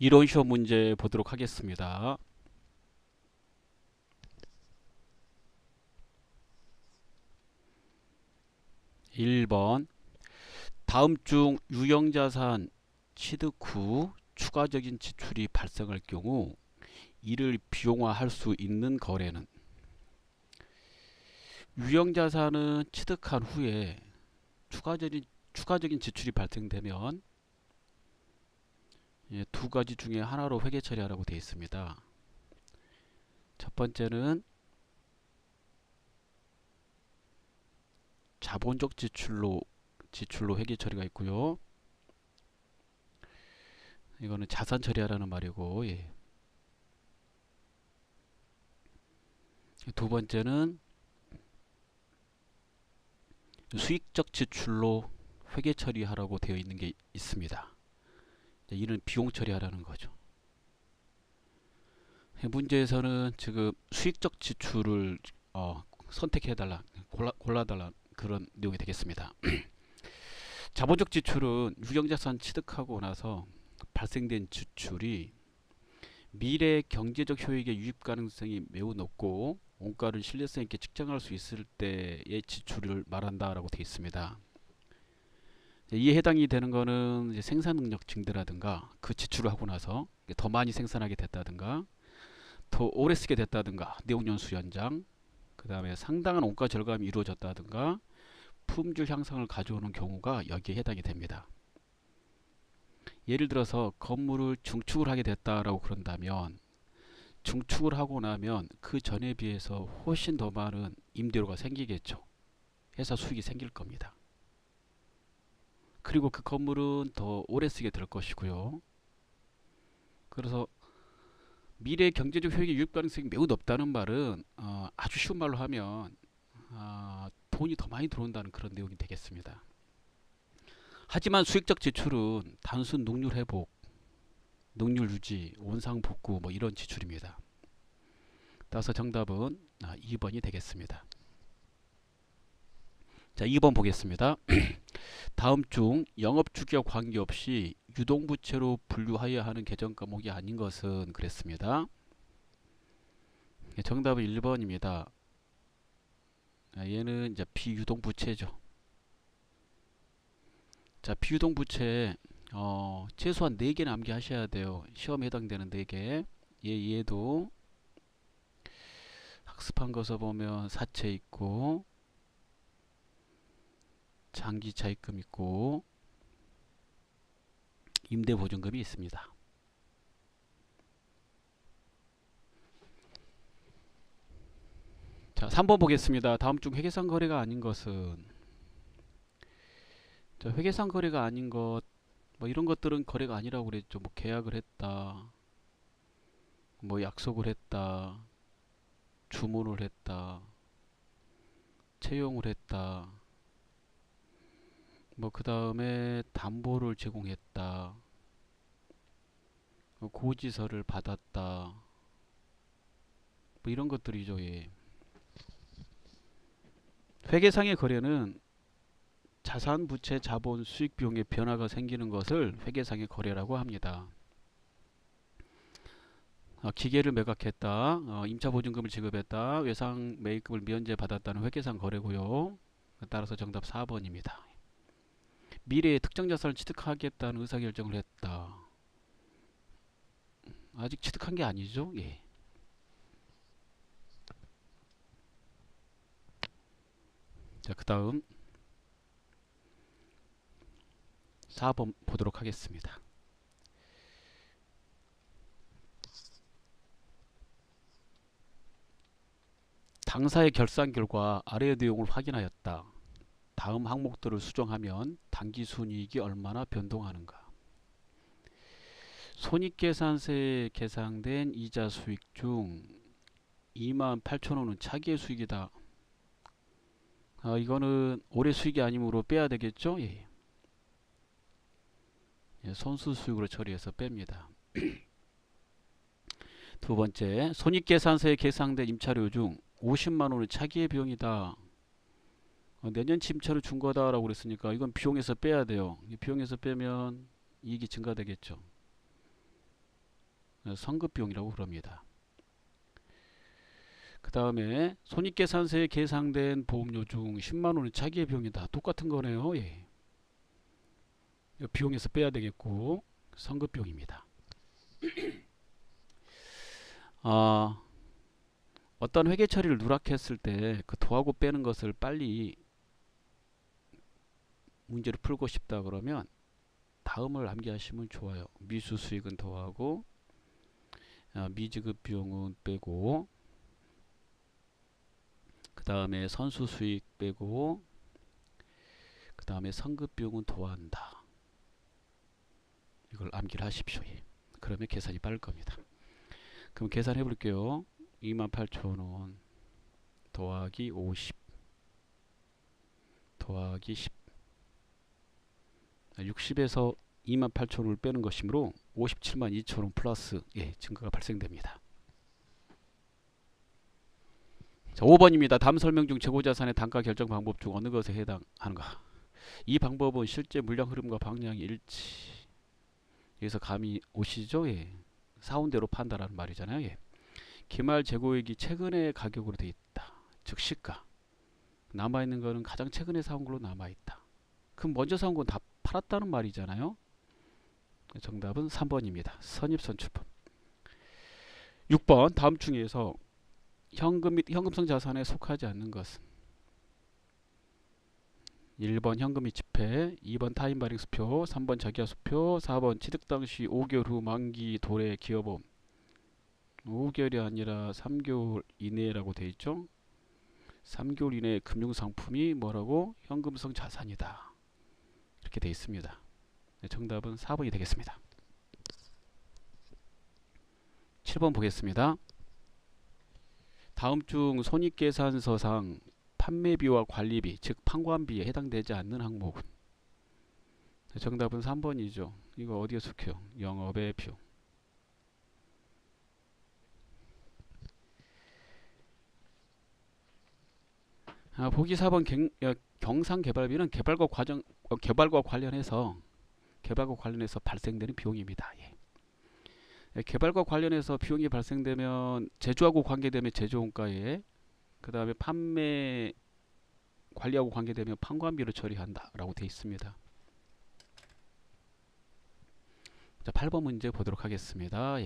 이론 시험 문제 보도록 하겠습니다. 1번 다음 중 유형자산 취득 후 추가적인 지출이 발생할 경우 이를 비용화할 수 있는 거래는. 유형자산은 취득한 후에 추가적인 지출이 발생되면 두 가지 중에 하나로 회계 처리하라고 되어 있습니다. 첫 번째는 자본적 지출로 회계 처리가 있고요. 이거는 자산 처리하라는 말이고, 두 번째는 수익적 지출로 회계 처리하라고 되어 있는 게 있습니다. 이는 비용 처리하라는 거죠. 문제에서는 지금 수익적 지출을 선택해달라, 골라달라 그런 내용이 되겠습니다. 자본적 지출은 유형자산 취득하고 나서 발생된 지출이 미래 경제적 효익의 유입 가능성이 매우 높고 원가를 신뢰성 있게 측정할 수 있을 때의 지출을 말한다라고 되어 있습니다. 이에 해당이 되는 거는 이제 생산 능력 증대라든가 그 지출을 하고 나서 더 많이 생산하게 됐다든가 더 오래 쓰게 됐다든가 내용연수 연장, 그 다음에 상당한 원가 절감이 이루어졌다든가 품질 향상을 가져오는 경우가 여기에 해당이 됩니다. 예를 들어서 건물을 중축을 하게 됐다라고 그런다면 중축을 하고 나면 그 전에 비해서 훨씬 더 많은 임대료가 생기겠죠. 회사 수익이 생길 겁니다. 그리고 그 건물은 더 오래 쓰게 될 것이고요. 그래서 미래 경제적 효익의 유입 가능성이 매우 높다는 말은 아주 쉬운 말로 하면 돈이 더 많이 들어온다는 그런 내용이 되겠습니다. 하지만 수익적 지출은 단순 능률 회복, 능률 유지, 원상 복구 뭐 이런 지출입니다. 따라서 정답은 2번이 되겠습니다. 자, 2번 보겠습니다. 다음 중 영업주기와 관계없이 유동부채로 분류하여야 하는 계정 과목이 아닌 것은 그랬습니다. 정답은 1번입니다. 얘는 이제 비유동부채죠. 자, 비유동부채 최소한 4개는 암기하셔야 돼요. 시험에 해당되는 4개. 얘도 학습한 것을 보면 사채 있고 장기차입금 있고 임대보증금이 있습니다. 자, 3번 보겠습니다. 다음 중 회계상 거래가 아닌 것은. 자, 회계상 거래가 아닌 것, 뭐 이런 것들은 거래가 아니라고 그랬죠. 뭐 계약을 했다, 뭐 약속을 했다, 주문을 했다, 채용을 했다, 뭐 그 다음에 담보를 제공했다, 고지서를 받았다, 뭐 이런 것들이죠. 예. 회계상의 거래는 자산, 부채, 자본, 수익 비용의 변화가 생기는 것을 회계상의 거래라고 합니다. 기계를 매각했다, 임차 보증금을 지급했다, 외상 매입금을 면제 받았다는 회계상 거래고요. 따라서 정답 4번입니다. 미래에 특정 자산을 취득하겠다는 의사결정을 했다. 아직 취득한 게 아니죠. 예. 자, 그 다음 4번 보도록 하겠습니다. 당사의 결산 결과 아래의 내용을 확인하였다. 다음 항목들을 수정하면 당기순이익이 얼마나 변동하는가. 손익계산서에 계상된 이자 수익 중 28,000원은 차기의 수익이다. 이거는 올해 수익이 아니므로 빼야 되겠죠. 예. 손수 수익으로 처리해서 뺍니다. 두 번째, 손익계산서에 계상된 임차료 중 50만원은 차기의 비용이다. 내년 임차료 준 거다라고 그랬으니까 이건 비용에서 빼야 돼요. 비용에서 빼면 이익이 증가되겠죠. 선급비용이라고 그럽니다. 그 다음에 손익계산서에 계상된 보험료 중 10만원은 자기의 비용이다. 똑같은 거네요. 예. 비용에서 빼야 되겠고 선급비용입니다. 어떤 회계 처리를 누락했을 때 그 더하고 빼는 것을 빨리 문제를 풀고 싶다 그러면 다음을 암기하시면 좋아요. 미수 수익은 더하고 미지급 비용은 빼고 그 다음에 선수 수익 빼고 그 다음에 선급 비용은 더한다. 이걸 암기를 하십시오. 그러면 계산이 빠를 겁니다. 그럼 계산해 볼게요. 28,000원 더하기 50 더하기 10 60에서 28,000원을 빼는 것이므로 572,000원 플러스 증가가 발생됩니다. 자, 5번입니다. 다음 설명 중 재고자산의 단가 결정 방법 중 어느 것에 해당하는가? 이 방법은 실제 물량 흐름과 방향이 일치. 여기서 감이 오시죠? 사온대로 판다라는 말이잖아요. 기말 재고액이 최근의 가격으로 되어 있다. 즉 시가. 남아있는 거는 가장 최근에 사온 걸로 남아있다. 그럼 먼저 사온 건 다 팔았다는 말이잖아요. 정답은 3번입니다. 선입선출법. 6번 다음 중에서 현금 및 현금성 자산에 속하지 않는 것은 1번 현금 및 지폐, 2번 타임 발행 수표, 3번 자기화 수표, 4번 취득 당시 5개월 후 만기 도래 기여보험. 5개월이 아니라 3개월 이내라고 되어 있죠. 3개월 이내 금융상품이 뭐라고? 현금성 자산이다. 이렇게 되어 있습니다. 정답은 4번이 되겠습니다. 7번 보겠습니다. 다음 중 손익계산서상 판매비와 관리비, 즉 판관비에 해당되지 않는 항목은? 정답은 3번이죠. 이거 어디에 속해요? 영업의 비용. 보기 4번 경상개발비는 개발과 관련해서 발생되는 비용입니다. 개발과 관련해서 비용이 발생되면 제조하고 관계되면 제조원가에, 그 다음에 판매 관리하고 관계되면 판관비로 처리한다 라고 되어 있습니다. 자, 8번 문제 보도록 하겠습니다.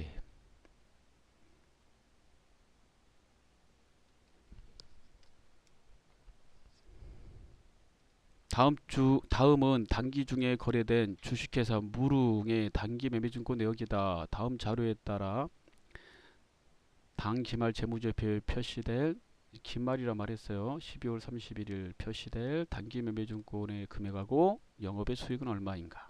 다음은 단기 중에 거래된 주식회사 무릉의 단기 매매증권 내역이다. 다음 자료에 따라 당 기말 재무제표에 표시될, 기말이라 말했어요. 12월 31일 표시될 단기 매매증권의 금액하고 영업의 수익은 얼마인가?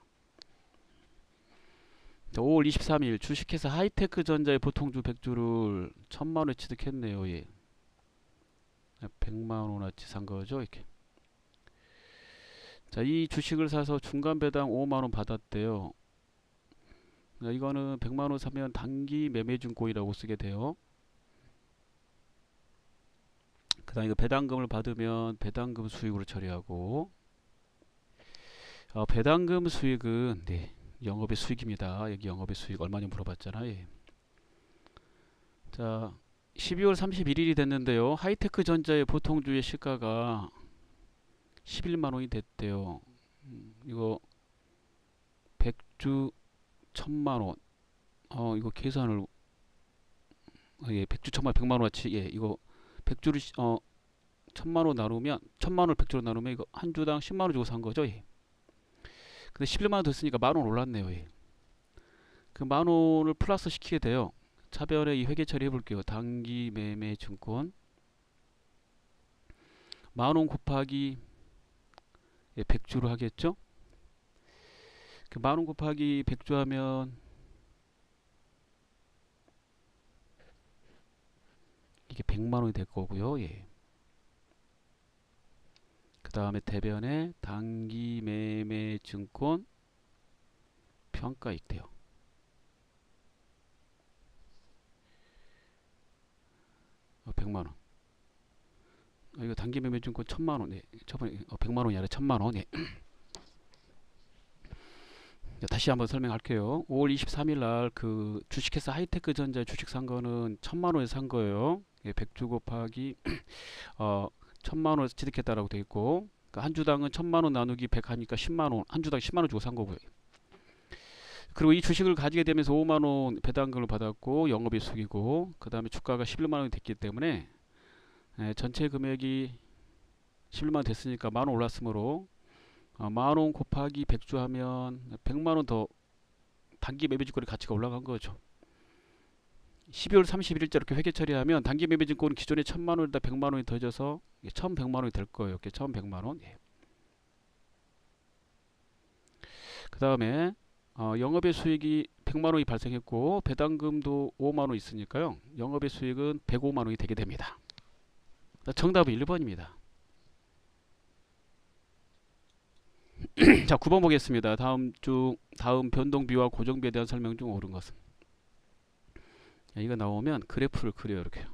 5월 23일 주식회사 하이테크전자의 보통주 100주를 1000만원에 취득했네요. 100만원어치 산 거죠. 이렇게. 자, 이 주식을 사서 중간 배당 5만원 받았대요. 이거는 100만원 사면 단기 매매증권이라고 쓰게 돼요. 그 다음에 배당금을 받으면 배당금 수익으로 처리하고, 배당금 수익은 영업의 수익입니다. 여기 영업의 수익 얼마냐 물어봤잖아요. 자, 12월 31일이 됐는데요. 하이테크전자의 보통주의 시가가 11만원이 됐대요. 이거 100주 1000만원. 이거 계산을 100주 1000만원 100만원어치. 이거 100주를 1000만원 나누면 1000만원을 100주로 나누면 이거 한 주당 10만원 주고 산 거죠. 근데 11만원 됐으니까 만원 올랐네요. 그 만원을 플러스 시키게 돼요. 차변에 이 회계 처리 해볼게요. 단기 매매 증권 만원 곱하기 100주로 하겠죠. 그 만원 곱하기 100주 하면 이게 100만원이 될 거고요. 그 다음에 대변에 단기 매매 증권 평가익 돼요. 어, 100만원. 이거 단기 매매 증권 1000만원. 저번에 100만원이 아니라 1000만원. 다시 한번 설명할게요. 5월 23일 날 그 주식회사 하이테크 전자 주식 산 거는 1000만 원에 산 거예요. 100주 곱하기 1000만 원에서 취득했다라고 돼 있고, 그러니까 한 주당은 1000만 원 나누기 100 하니까 10만 원, 한 주당 10만 원 주고 산 거고요. 그리고 이 주식을 가지게 되면서 5만 원 배당금을 받았고 영업이 수익이고, 그 다음에 주가가 11만 원이 됐기 때문에 전체 금액이 11만 원 됐으니까 만 원 올랐으므로 만 원 곱하기 100주 하면 100만 원 더 단기 매매증권의 가치가 올라간 거죠. 12월 31일자 이렇게 회계 처리하면 단기 매매증권은 기존에 1000만 원에다 100만 원이 더해져서 1100만 원이 될 거예요. 이렇게 1100만 원. 예. 그 다음에 영업의 수익이 100만 원이 발생했고 배당금도 5만 원 있으니까요. 영업의 수익은 105만 원이 되게 됩니다. 정답은 1번입니다. 자, 9번 보겠습니다. 다음 변동비와 고정비에 대한 설명 중 옳은 것은. 이거 나오면 그래프를 그려요. 이렇게.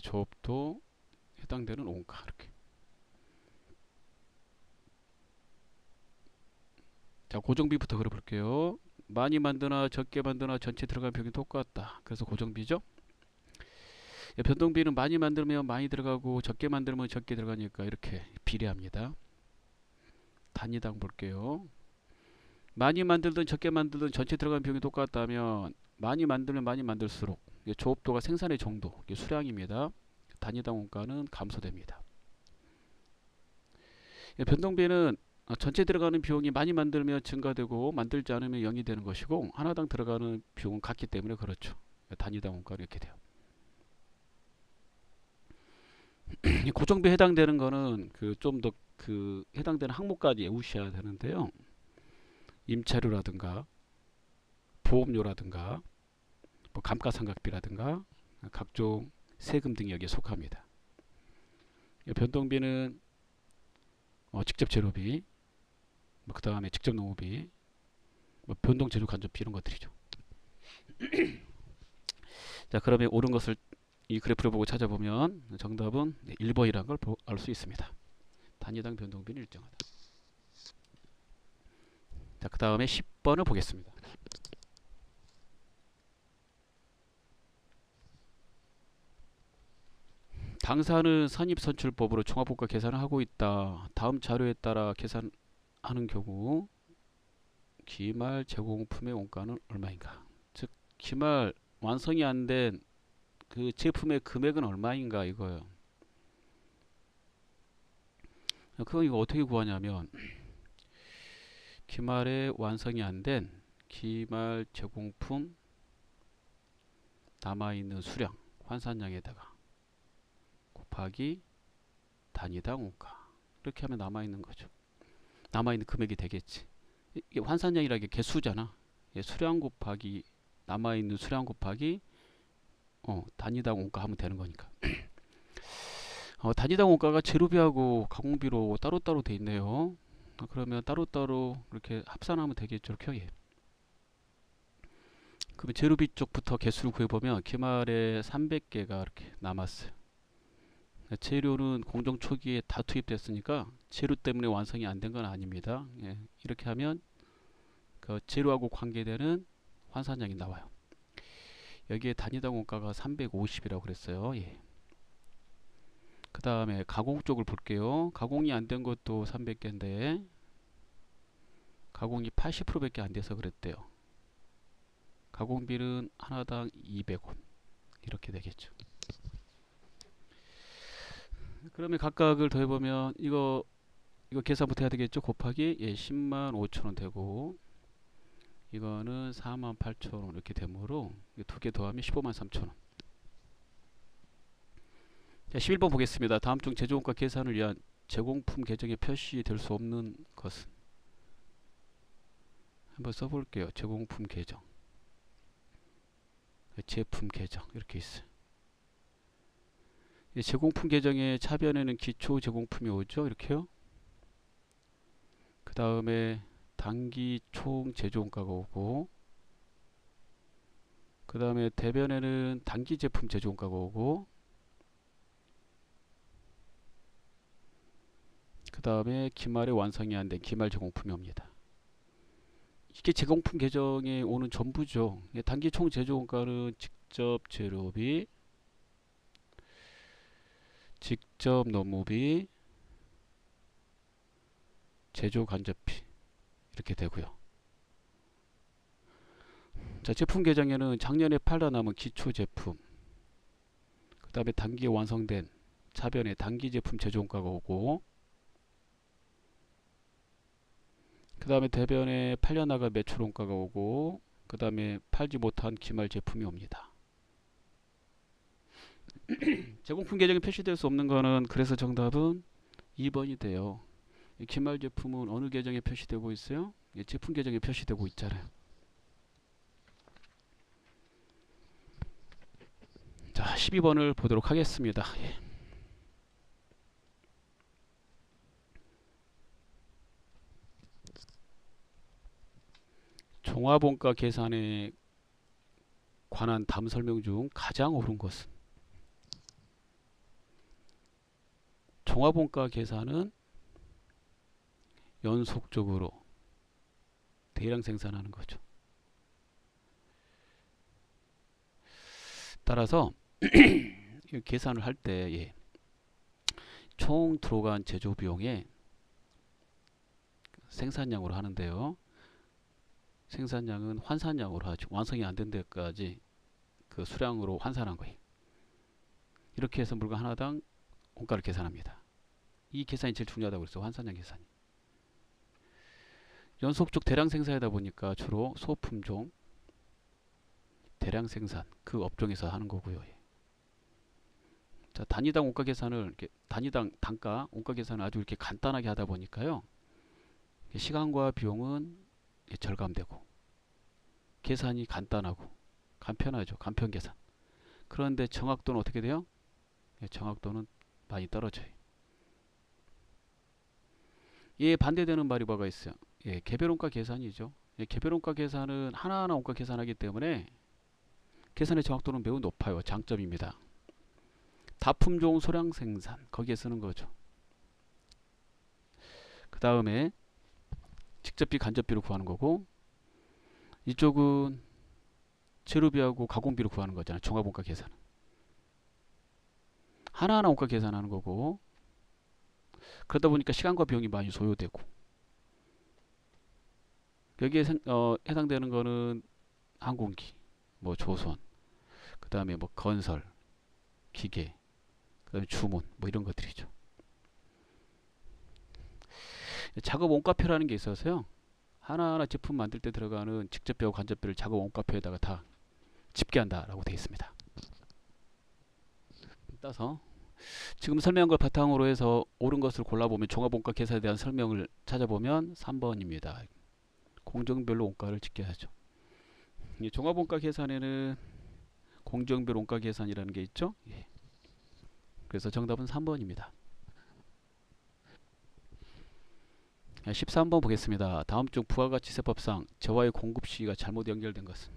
조업도 해당되는 원가 이렇게. 자, 고정비부터 그려볼게요. 많이 만드나 적게 만드나 전체 들어간 비용이 똑같다. 그래서 고정비죠. 변동비는 많이 만들면 많이 들어가고 적게 만들면 적게 들어가니까 이렇게 비례합니다. 단위당 볼게요. 많이 만들든 적게 만들든 전체 들어간 비용이 똑같다면 많이 만들면 많이 만들수록 조업도가 생산의 정도, 수량입니다. 단위당 원가는 감소됩니다. 변동비는 전체 들어가는 비용이 많이 만들면 증가되고 만들지 않으면 0이 되는 것이고, 하나당 들어가는 비용은 같기 때문에 그렇죠. 단위당 원가는 이렇게 돼요. 고정비에 해당되는 거는 좀 더 해당되는 항목까지 외우셔야 되는데요. 임차료라든가 보험료라든가 뭐 감가상각비라든가 각종 세금 등이 여기에 속합니다. 변동비는 직접 재료비, 그 다음에 직접 농업비, 변동 재료 간접비 이런 것들이죠. 자, 그러면 옳은 것을 이 그래프를 보고 찾아보면 정답은 1번이라는 걸 알 수 있습니다. 단위당 변동비는 일정하다. 자, 그 다음에 10번을 보겠습니다. 당사는 선입선출법으로 종합국가 계산을 하고 있다. 다음 자료에 따라 계산하는 경우 기말 제공품의 원가는 얼마인가? 즉 기말 완성이 안 된 그 제품의 금액은 얼마인가 이거예요. 그건 이거 어떻게 구하냐면 기말에 완성이 안 된 기말 제공품 남아있는 수량 환산량에다가 곱하기 단위당 원가, 이렇게 하면 남아있는 거죠. 남아있는 금액이 되겠지. 이게 환산량이라는 게 개수잖아. 수량 곱하기 남아있는 수량 곱하기 단위당 원가 하면 되는 거니까. 단위당 원가가 재료비하고 가공비로 따로따로 돼 있네요. 그러면 따로따로 이렇게 합산하면 되겠죠. 이렇게. 예. 그러면 재료비 쪽부터 개수를 구해보면 기말에 300개가 이렇게 남았어요. 재료는 공정 초기에 다 투입됐으니까 재료 때문에 완성이 안 된 건 아닙니다. 예. 이렇게 하면 그 재료하고 관계되는 환산량이 나와요. 여기에 단위당 원가가 350이라고 그랬어요. 예. 그 다음에 가공 쪽을 볼게요. 가공이 안 된 것도 300개인데 가공이 80%밖에 안 돼서 그랬대요. 가공비는 하나당 200원 이렇게 되겠죠. 그러면 각각을 더해보면 이거 계산부터 해야 되겠죠. 곱하기 10만 5천원 되고, 이거는 4만 8천원 이렇게 되므로 두 개 더하면 15만 3천원. 자, 11번 보겠습니다. 다음 중 제조원가 계산을 위한 제공품 계정에 표시될 수 없는 것은? 한번 써볼게요. 제공품 계정, 제품 계정 이렇게 있어요. 제공품 계정의 차변에는 기초 제공품이 오죠. 이렇게요. 그 다음에 단기 총 제조원가가 오고, 그 다음에 대변에는 단기 제품 제조원가가 오고, 그 다음에 기말에 완성이 안 된 기말 제공품이 옵니다. 이게 제공품 계정에 오는 전부죠. 단기 총 제조 원가는 직접 재료비, 직접 노무비, 제조 간접비 이렇게 되고요. 자, 제품 계정에는 작년에 팔다 남은 기초 제품, 그 다음에 단기에 완성된 차변의 단기 제품 제조 원가가 오고, 그 다음에 대변에 팔려나갈 매출 원가가 오고, 그 다음에 팔지 못한 기말 제품이 옵니다. 제공품 계정에 표시될 수 없는 거는, 그래서 정답은 2번이 돼요. 기말 제품은 어느 계정에 표시되고 있어요? 제품 계정에 표시되고 있잖아요. 자, 12번을 보도록 하겠습니다. 종합원가 계산에 관한 다음 설명 중 가장 옳은 것은? 종합원가 계산은 연속적으로 대량 생산하는 거죠. 따라서 계산을 할 때 총 들어간 제조 비용의 생산량으로 하는데요. 생산량은 환산량으로 하죠. 완성이 안 된 데까지 그 수량으로 환산한 거예요. 이렇게 해서 물건 하나당 원가를 계산합니다. 이 계산이 제일 중요하다고 그랬어요. 환산량 계산이. 연속적 대량 생산이다 보니까 주로 소품종 대량 생산 그 업종에서 하는 거고요. 자, 단위당 원가 계산을 이렇게 단위당 단가 원가 계산을 아주 이렇게 간단하게 하다 보니까요. 시간과 비용은 절감되고 계산이 간단하고 간편하죠. 간편 계산. 그런데 정확도는 어떻게 돼요? 정확도는 많이 떨어져요. 이에 반대되는 말이 뭐가 있어요? 개별 원가 계산이죠. 개별 원가 계산은 하나하나 원가 계산하기 때문에 계산의 정확도는 매우 높아요. 장점입니다. 다품종 소량 생산 거기에 쓰는 거죠. 그 다음에 직접비 간접비로 구하는 거고, 이쪽은 재료비하고 가공비로 구하는 거잖아요. 종합원가 계산. 하나하나 원가 계산하는 거고, 그러다 보니까 시간과 비용이 많이 소요되고, 여기에 해당되는 거는 항공기, 뭐 조선, 그 다음에 뭐 건설, 기계, 그 다음에 주문, 뭐 이런 것들이죠. 작업 원가표라는 게 있어서요. 하나하나 제품 만들 때 들어가는 직접비하고 간접비를 작업 원가표에다가 다 집계한다라고 되어 있습니다. 따서 지금 설명한 걸 바탕으로 해서 옳은 것을 골라보면 종합원가 계산에 대한 설명을 찾아보면 3번입니다. 공정별로 원가를 집계하죠. 이 종합원가 계산에는 공정별 원가 계산이라는 게 있죠. 그래서 정답은 3번입니다. 13번 보겠습니다. 다음 중 부가가치세법상 재화의 공급 시기가 잘못 연결된 것은?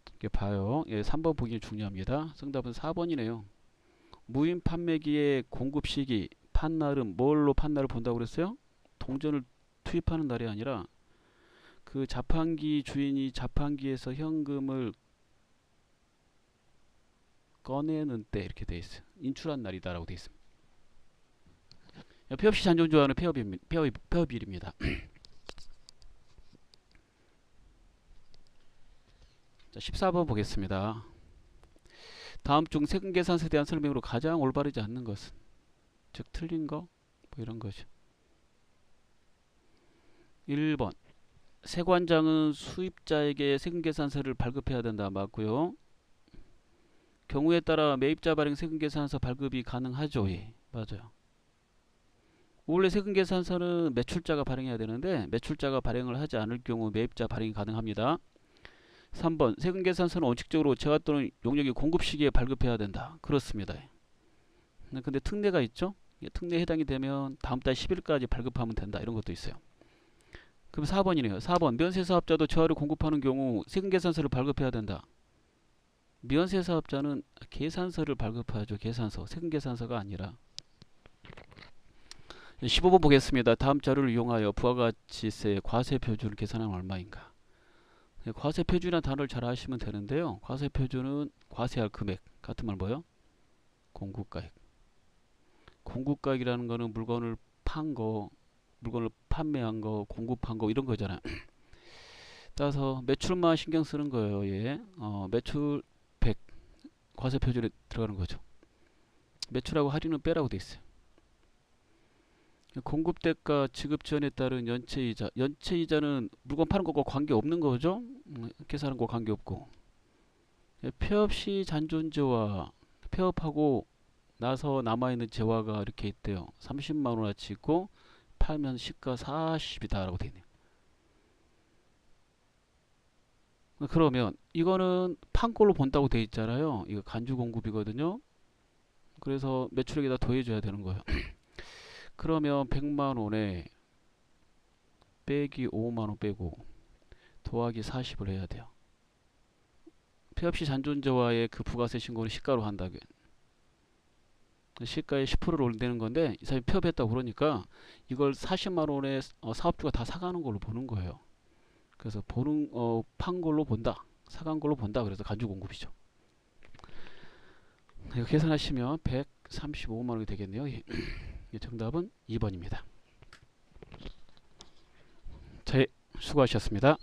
이렇게 봐요. 3번 보기 중요합니다. 정답은 4번이네요. 무인 판매기의 공급 시기, 판날은 뭘로 판날을 본다고 그랬어요? 동전을 투입하는 날이 아니라 그 자판기 주인이 자판기에서 현금을 꺼내는 때 이렇게 돼 있어요. 인출한 날이다라고 돼 있습니다. 폐업시 잔존조화는 폐업일입니다. 자, 14번 보겠습니다. 다음 중 세금계산서에 대한 설명으로 가장 올바르지 않는 것은? 즉 틀린 거? 뭐 이런 거죠. 1번 세관장은 수입자에게 세금계산서를 발급해야 된다. 맞고요. 경우에 따라 매입자 발행 세금계산서 발급이 가능하죠. 예, 맞아요. 원래 세금계산서는 매출자가 발행해야 되는데 매출자가 발행을 하지 않을 경우 매입자 발행이 가능합니다. 3번 세금계산서는 원칙적으로 재화 또는 용역이 공급 시기에 발급해야 된다. 그렇습니다. 근데 특례가 있죠. 특례에 해당이 되면 다음 달 10일까지 발급하면 된다. 이런 것도 있어요. 그럼 4번이네요. 4번 면세사업자도 재화를 공급하는 경우 세금계산서를 발급해야 된다. 면세사업자는 계산서를 발급하죠. 계산서. 세금계산서가 아니라. 15번 보겠습니다. 다음 자료를 이용하여 부가가치세 과세표준을 계산하면 얼마인가? 네, 과세표준이라는 단어를 잘 아시면 되는데요. 과세표준은 과세할 금액 같은 말 뭐예요? 공급가액. 공급가액이라는 거는 물건을 판 거, 물건을 판매한 거, 공급한 거 이런 거잖아요. 따라서 매출만 신경 쓰는 거예요. 예. 매출 100 과세표준에 들어가는 거죠. 매출하고 할인은 빼라고 돼 있어요. 공급대가 지급 지연에 따른 연체이자. 연체이자는 물건 파는 것과 관계 없는 거죠. 계산하는 거 관계 없고. 예, 폐업 시 잔존재화. 폐업하고 나서 남아있는 재화가 이렇게 있대요. 30만 원어치 있고 팔면 시가 40이다라고 돼 있네요. 그러면 이거는 판 걸로 본다고 돼 있잖아요. 이거 간주 공급이거든요. 그래서 매출액에다 더해줘야 되는 거예요. 그러면 100만 원에 빼기 5만 원 빼고 더하기 40을 해야 돼요. 폐업 시 잔존재화의 그 부가세 신고는 시가로 한다고. 시가에 10%를 올리는 건데 이 사람이 폐업했다고 그러니까 이걸 40만 원에 사업주가 다 사가는 걸로 보는 거예요. 그래서 판 걸로 본다. 사간 걸로 본다. 그래서 간주 공급이죠. 이거 계산하시면 135만 원이 되겠네요. 정답은 2번입니다. 자, 수고하셨습니다.